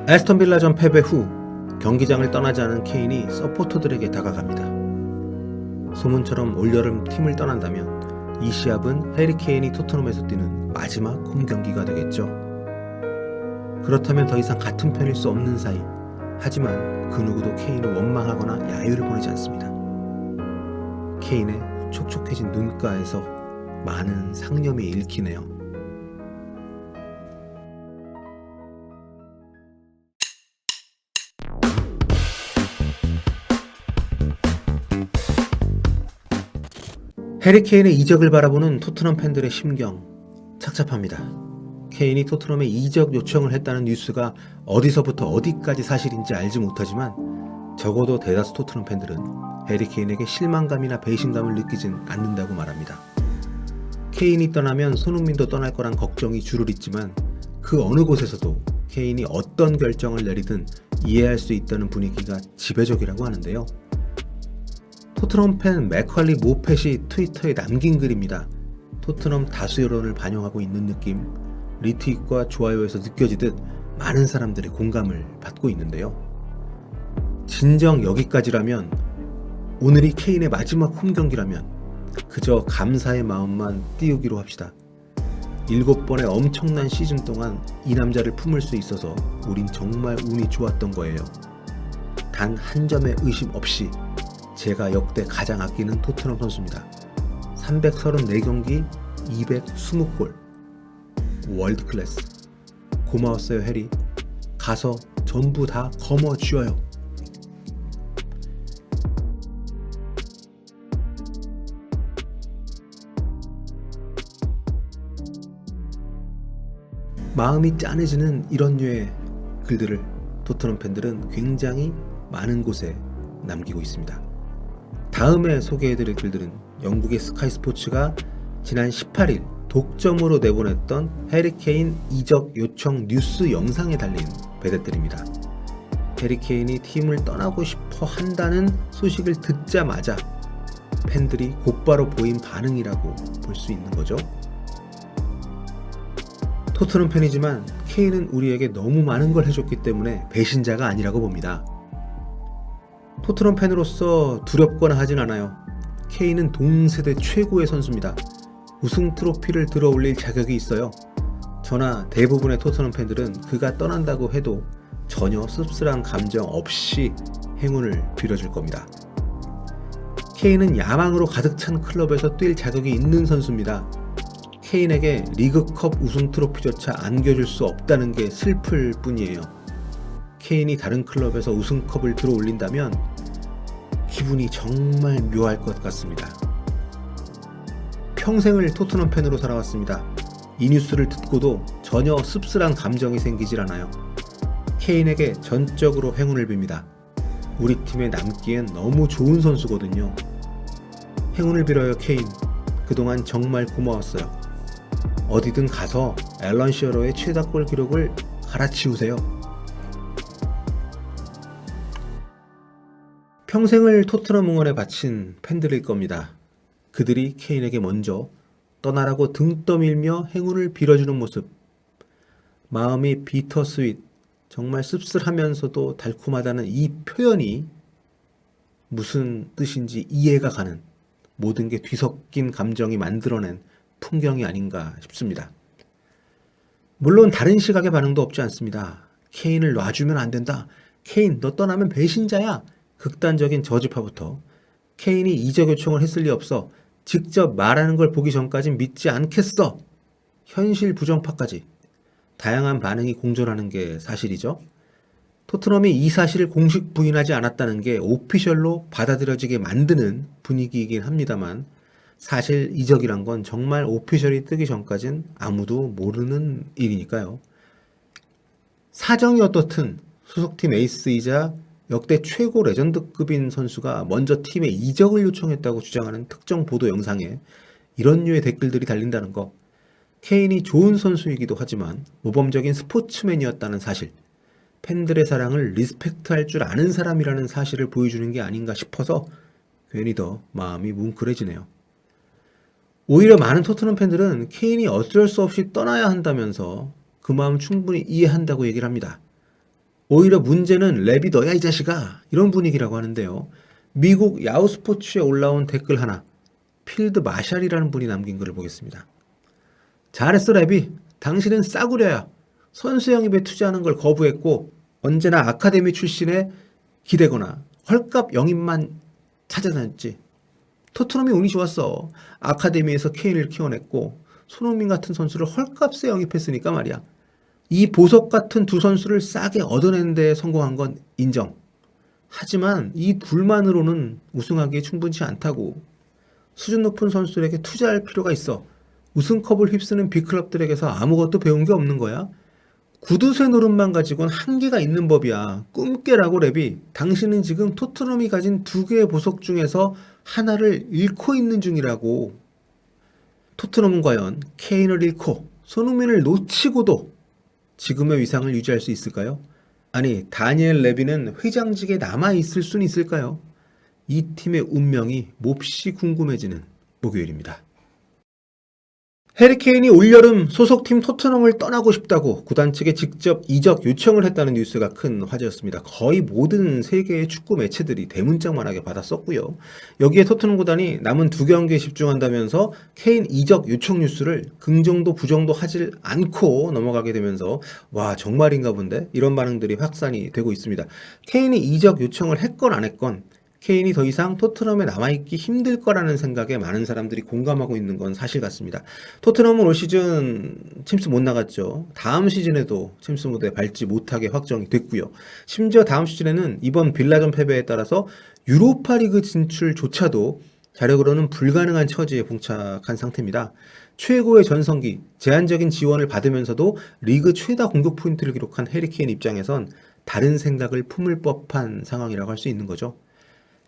에스턴 빌라전 패배 후 경기장을 떠나지 않은 케인이 서포터들에게 다가갑니다. 소문처럼 올여름 팀을 떠난다면 이 시합은 해리 케인이 토트넘에서 뛰는 마지막 홈 경기가 되겠죠. 그렇다면 더 이상 같은 편일 수 없는 사이. 하지만 그 누구도 케인을 원망하거나 야유를 보내지 않습니다. 케인의 촉촉해진 눈가에서 많은 상념이 읽히네요. 해리 케인의 이적을 바라보는 토트넘 팬들의 심경 착잡합니다. 케인이 토트넘에 이적 요청을 했다는 뉴스가 어디서부터 어디까지 사실인지 알지 못하지만 적어도 대다수 토트넘 팬들은 해리 케인에게 실망감이나 배신감을 느끼진 않는다고 말합니다. 케인이 떠나면 손흥민도 떠날 거란 걱정이 줄을 잇지만 그 어느 곳에서도 케인이 어떤 결정을 내리든 이해할 수 있다는 분위기가 지배적이라고 하는데요. 토트넘 팬 맥컬리 모펫이 트위터에 남긴 글입니다. 토트넘 다수 여론을 반영하고 있는 느낌, 리트윗과 좋아요에서 느껴지듯 많은 사람들의 공감을 받고 있는데요. 진정 여기까지라면, 오늘이 케인의 마지막 홈 경기라면 그저 감사의 마음만 띄우기로 합시다. 7번의 엄청난 시즌 동안 이 남자를 품을 수 있어서 우린 정말 운이 좋았던 거예요. 단 한 점의 의심 없이 제가 역대 가장 아끼는 토트넘 선수입니다. 334경기 220골, 월드 클래스. 고마웠어요 해리. 가서 전부 다 거머쥐어요. 마음이 짠해지는 이런 류의 글들을 토트넘 팬들은 굉장히 많은 곳에 남기고 있습니다. 다음에 소개해드릴 글들은 영국의 스카이 스포츠가 지난 18일 독점으로 내보냈던 해리 케인 이적 요청 뉴스 영상에 달린 배댓글입니다. 해리 케인이 팀을 떠나고 싶어 한다는 소식을 듣자마자 팬들이 곧바로 보인 반응이라고 볼 수 있는 거죠. 토트넘 팬이지만 케인은 우리에게 너무 많은 걸 해줬기 때문에 배신자가 아니라고 봅니다. 토트넘 팬으로서 두렵거나 하진 않아요. 케인은 동세대 최고의 선수입니다. 우승 트로피를 들어올릴 자격이 있어요. 저나 대부분의 토트넘 팬들은 그가 떠난다고 해도 전혀 씁쓸한 감정 없이 행운을 빌어줄 겁니다. 케인은 야망으로 가득 찬 클럽에서 뛸 자격이 있는 선수입니다. 케인에게 리그컵 우승 트로피조차 안겨줄 수 없다는 게 슬플 뿐이에요. 케인이 다른 클럽에서 우승컵을 들어올린다면 기분이 정말 묘할 것 같습니다. 평생을 토트넘 팬으로 살아왔습니다. 이 뉴스를 듣고도 전혀 씁쓸한 감정이 생기질 않아요. 케인에게 전적으로 행운을 빕니다. 우리 팀에 남기엔 너무 좋은 선수거든요. 행운을 빌어요 케인. 그동안 정말 고마웠어요. 어디든 가서 앨런 시어러의 최다골 기록을 갈아치우세요. 평생을 토트넘 응원에 바친 팬들일 겁니다. 그들이 케인에게 먼저 떠나라고 등 떠밀며 행운을 빌어주는 모습. 마음이 비터스윗, 정말 씁쓸하면서도 달콤하다는 이 표현이 무슨 뜻인지 이해가 가는, 모든 게 뒤섞인 감정이 만들어낸 풍경이 아닌가 싶습니다. 물론 다른 시각의 반응도 없지 않습니다. 케인을 놔주면 안 된다. 케인 너 떠나면 배신자야. 극단적인 저주파부터 케인이 이적 요청을 했을 리 없어. 직접 말하는 걸 보기 전까진 믿지 않겠어. 현실 부정파까지 다양한 반응이 공존하는 게 사실이죠. 토트넘이 이 사실을 공식 부인하지 않았다는 게 오피셜로 받아들여지게 만드는 분위기이긴 합니다만 사실 이적이란 건 정말 오피셜이 뜨기 전까진 아무도 모르는 일이니까요. 사정이 어떻든 소속팀 에이스이자 역대 최고 레전드급인 선수가 먼저 팀에 이적을 요청했다고 주장하는 특정 보도 영상에 이런 류의 댓글들이 달린다는 거, 케인이 좋은 선수이기도 하지만 모범적인 스포츠맨이었다는 사실, 팬들의 사랑을 리스펙트할 줄 아는 사람이라는 사실을 보여주는 게 아닌가 싶어서 괜히 더 마음이 뭉클해지네요. 오히려 많은 토트넘 팬들은 케인이 어쩔 수 없이 떠나야 한다면서 그 마음 충분히 이해한다고 얘기를 합니다. 오히려 문제는 랩이 너야 이 자식아 이런 분위기라고 하는데요. 미국 야후 스포츠에 올라온 댓글 하나, 필드 마샬이라는 분이 남긴 글을 보겠습니다. 잘했어 랩이. 당신은 싸구려야. 선수 영입에 투자하는 걸 거부했고 언제나 아카데미 출신에 기대거나 헐값 영입만 찾아다녔지. 토트넘이 운이 좋았어. 아카데미에서 케인을 키워냈고 손흥민 같은 선수를 헐값에 영입했으니까 말이야. 이 보석 같은 두 선수를 싸게 얻어내는 데 성공한 건 인정. 하지만 이 둘만으로는 우승하기에 충분치 않다고. 수준 높은 선수들에게 투자할 필요가 있어. 우승컵을 휩쓰는 빅클럽들에게서 아무것도 배운 게 없는 거야? 구두쇠 노릇만 가지고는 한계가 있는 법이야. 꿈깨라고 랩이. 당신은 지금 토트넘이 가진 두 개의 보석 중에서 하나를 잃고 있는 중이라고. 토트넘은 과연 케인을 잃고 손흥민을 놓치고도 지금의 위상을 유지할 수 있을까요? 아니, 다니엘 레비는 회장직에 남아있을 수는 있을까요? 이 팀의 운명이 몹시 궁금해지는 목요일입니다. 해리 케인이 올여름 소속팀 토트넘을 떠나고 싶다고 구단 측에 직접 이적 요청을 했다는 뉴스가 큰 화제였습니다. 거의 모든 세계의 축구 매체들이 대문짝만하게 받았었고요. 여기에 토트넘 구단이 남은 2경기에 집중한다면서 케인 이적 요청 뉴스를 긍정도 부정도 하질 않고 넘어가게 되면서 와 정말인가 본데 이런 반응들이 확산이 되고 있습니다. 케인이 이적 요청을 했건 안 했건 케인이 더 이상 토트넘에 남아있기 힘들 거라는 생각에 많은 사람들이 공감하고 있는 건 사실 같습니다. 토트넘은 올 시즌 챔스 못 나갔죠. 다음 시즌에도 챔스 무대에 밟지 못하게 확정이 됐고요. 심지어 다음 시즌에는 이번 빌라전 패배에 따라서 유로파리그 진출조차도 자력으로는 불가능한 처지에 봉착한 상태입니다. 최고의 전성기, 제한적인 지원을 받으면서도 리그 최다 공격 포인트를 기록한 해리 케인 입장에선 다른 생각을 품을 법한 상황이라고 할 수 있는 거죠.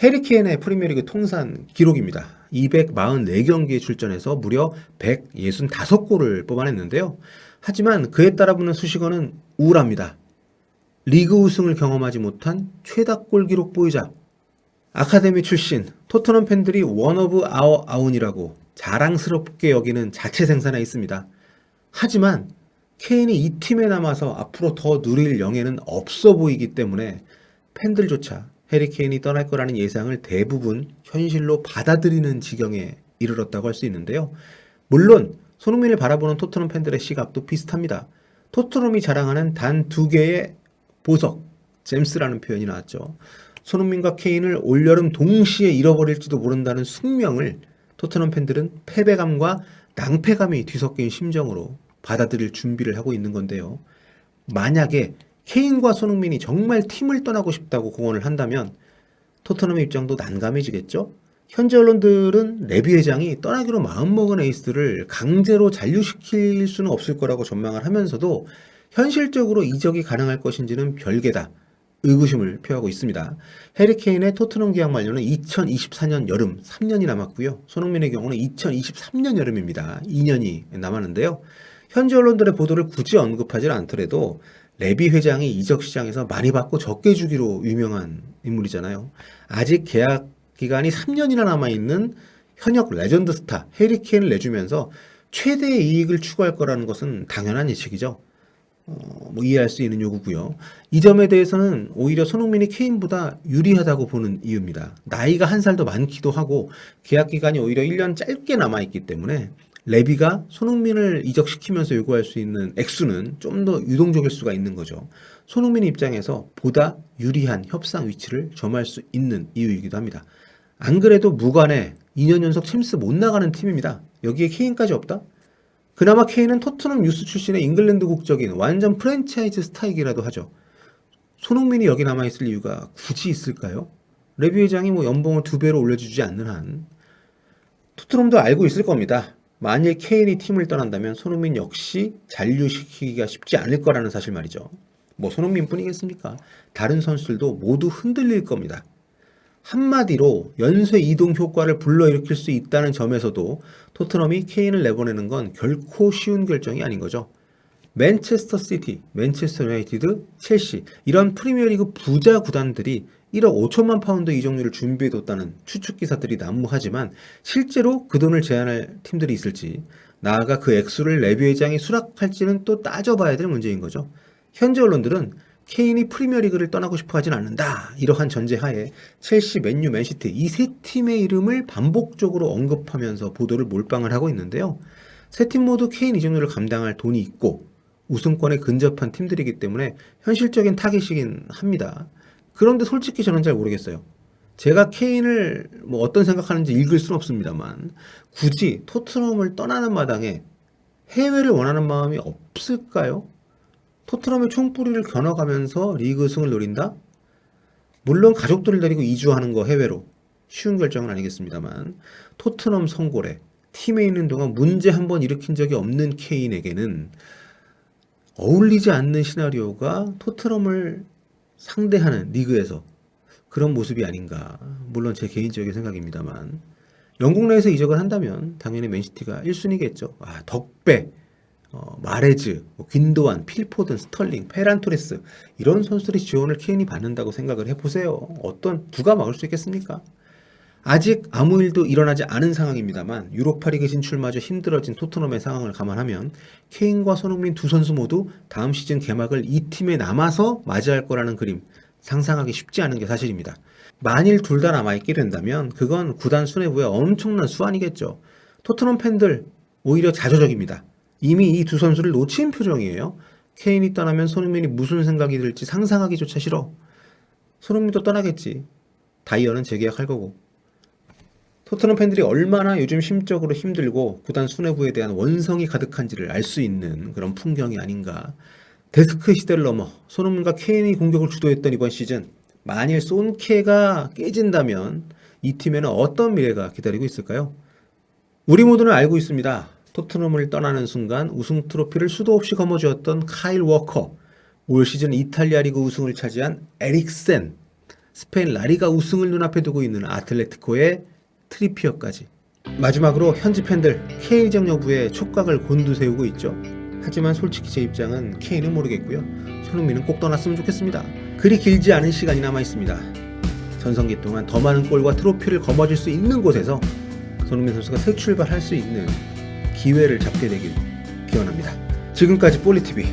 해리 케인의 프리미어리그 통산 기록입니다. 244경기에 출전해서 무려 165골을 뽑아냈는데요. 하지만 그에 따라붙는 수식어는 우울합니다. 리그 우승을 경험하지 못한 최다골 기록 보유자. 아카데미 출신 토트넘 팬들이 원 오브 아워 아운이라고 자랑스럽게 여기는 자체 생산에 있습니다. 하지만 케인이 이 팀에 남아서 앞으로 더 누릴 영예는 없어 보이기 때문에 팬들조차 해리 케인이 떠날 거라는 예상을 대부분 현실로 받아들이는 지경에 이르렀다고 할 수 있는데요. 물론 손흥민을 바라보는 토트넘 팬들의 시각도 비슷합니다. 토트넘이 자랑하는 단 2개의 보석, 잼스라는 표현이 나왔죠. 손흥민과 케인을 올여름 동시에 잃어버릴지도 모른다는 숙명을 토트넘 팬들은 패배감과 낭패감이 뒤섞인 심정으로 받아들일 준비를 하고 있는 건데요. 만약에 케인과 손흥민이 정말 팀을 떠나고 싶다고 공언을 한다면 토트넘의 입장도 난감해지겠죠? 현재 언론들은 레비 회장이 떠나기로 마음먹은 에이스를 강제로 잔류시킬 수는 없을 거라고 전망을 하면서도 현실적으로 이적이 가능할 것인지는 별개다. 의구심을 표하고 있습니다. 해리 케인의 토트넘 계약 만료는 2024년 여름 3년이 남았고요. 손흥민의 경우는 2023년 여름입니다. 2년이 남았는데요. 현지 언론들의 보도를 굳이 언급하지 않더라도 레비 회장이 이적 시장에서 많이 받고 적게 주기로 유명한 인물이잖아요. 아직 계약 기간이 3년이나 남아있는 현역 레전드 스타 해리 케인을 내주면서 최대의 이익을 추구할 거라는 것은 당연한 예측이죠. 이해할 수 있는 요구고요. 이 점에 대해서는 오히려 손흥민이 케인보다 유리하다고 보는 이유입니다. 나이가 한 살 더 많기도 하고 계약 기간이 오히려 1년 짧게 남아있기 때문에 레비가 손흥민을 이적시키면서 요구할 수 있는 액수는 좀 더 유동적일 수가 있는 거죠. 손흥민 입장에서 보다 유리한 협상 위치를 점할 수 있는 이유이기도 합니다. 안 그래도 무관에 2년 연속 챔스 못 나가는 팀입니다. 여기에 케인까지 없다? 그나마 케인은 토트넘 유스 출신의 잉글랜드 국적인 완전 프랜차이즈 스타이기라도 하죠. 손흥민이 여기 남아있을 이유가 굳이 있을까요? 레비 회장이 연봉을 2배로 올려주지 않는 한 토트넘도 알고 있을 겁니다. 만일 케인이 팀을 떠난다면 손흥민 역시 잔류시키기가 쉽지 않을 거라는 사실 말이죠. 손흥민뿐이겠습니까? 다른 선수들도 모두 흔들릴 겁니다. 한마디로 연쇄 이동 효과를 불러일으킬 수 있다는 점에서도 토트넘이 케인을 내보내는 건 결코 쉬운 결정이 아닌 거죠. 맨체스터 시티, 맨체스터 유나이티드, 첼시 이런 프리미어리그 부자 구단들이 1억 5천만 파운드 이적료를 준비해뒀다는 추측 기사들이 난무하지만 실제로 그 돈을 제한할 팀들이 있을지 나아가 그 액수를 레비 회장이 수락할지는 또 따져봐야 될 문제인 거죠. 현재 언론들은 케인이 프리미어리그를 떠나고 싶어 하진 않는다. 이러한 전제하에 첼시, 맨유, 맨시티 이 세 팀의 이름을 반복적으로 언급하면서 보도를 몰빵을 하고 있는데요. 세 팀 모두 케인 이적료를 감당할 돈이 있고 우승권에 근접한 팀들이기 때문에 현실적인 타깃이긴 합니다. 그런데 솔직히 저는 잘 모르겠어요. 제가 케인을 뭐 어떤 생각하는지 읽을 수는 없습니다만 굳이 토트넘을 떠나는 마당에 해외를 원하는 마음이 없을까요? 토트넘의 총뿌리를 겨눠가면서 리그 우승을 노린다? 물론 가족들을 데리고 이주하는 거 해외로 쉬운 결정은 아니겠습니다만 토트넘 성골에 팀에 있는 동안 문제 한 번 일으킨 적이 없는 케인에게는 어울리지 않는 시나리오가 토트넘을 상대하는 리그에서 그런 모습이 아닌가. 물론 제 개인적인 생각입니다만 영국 내에서 이적을 한다면 당연히 맨시티가 1순위겠죠. 덕배, 마레즈, 귄도안, 필포든, 스털링, 페란 토레스 이런 선수들의 지원을 케인이 받는다고 생각을 해보세요. 누가 막을 수 있겠습니까? 아직 아무 일도 일어나지 않은 상황입니다만 유로파리그 진출마저 힘들어진 토트넘의 상황을 감안하면 케인과 손흥민 두 선수 모두 다음 시즌 개막을 이 팀에 남아서 맞이할 거라는 그림 상상하기 쉽지 않은 게 사실입니다. 만일 둘 다 남아있게 된다면 그건 구단 수뇌부의 엄청난 수완이겠죠. 토트넘 팬들 오히려 자조적입니다. 이미 이 두 선수를 놓친 표정이에요. 케인이 떠나면 손흥민이 무슨 생각이 들지 상상하기조차 싫어. 손흥민도 떠나겠지. 다이어는 재계약할 거고. 토트넘 팬들이 얼마나 요즘 심적으로 힘들고 구단 수뇌부에 대한 원성이 가득한지를 알 수 있는 그런 풍경이 아닌가. 데스크 시대를 넘어 손흥민과 케인이 공격을 주도했던 이번 시즌 만일 손케가 깨진다면 이 팀에는 어떤 미래가 기다리고 있을까요? 우리 모두는 알고 있습니다. 토트넘을 떠나는 순간 우승 트로피를 수도 없이 거머쥐었던 카일 워커, 올 시즌 이탈리아 리그 우승을 차지한 에릭센, 스페인 라리가 우승을 눈앞에 두고 있는 아틀레티코의 트리피어까지. 마지막으로 현지 팬들 케인 이적 여부에 촉각을 곤두세우고 있죠. 하지만 솔직히 제 입장은 케인은 모르겠고요. 손흥민은 꼭 떠났으면 좋겠습니다. 그리 길지 않은 시간이 남아 있습니다. 전성기 동안 더 많은 골과 트로피를 거머쥘 수 있는 곳에서 손흥민 선수가 새 출발할 수 있는 기회를 잡게 되길 기원합니다. 지금까지 볼리TV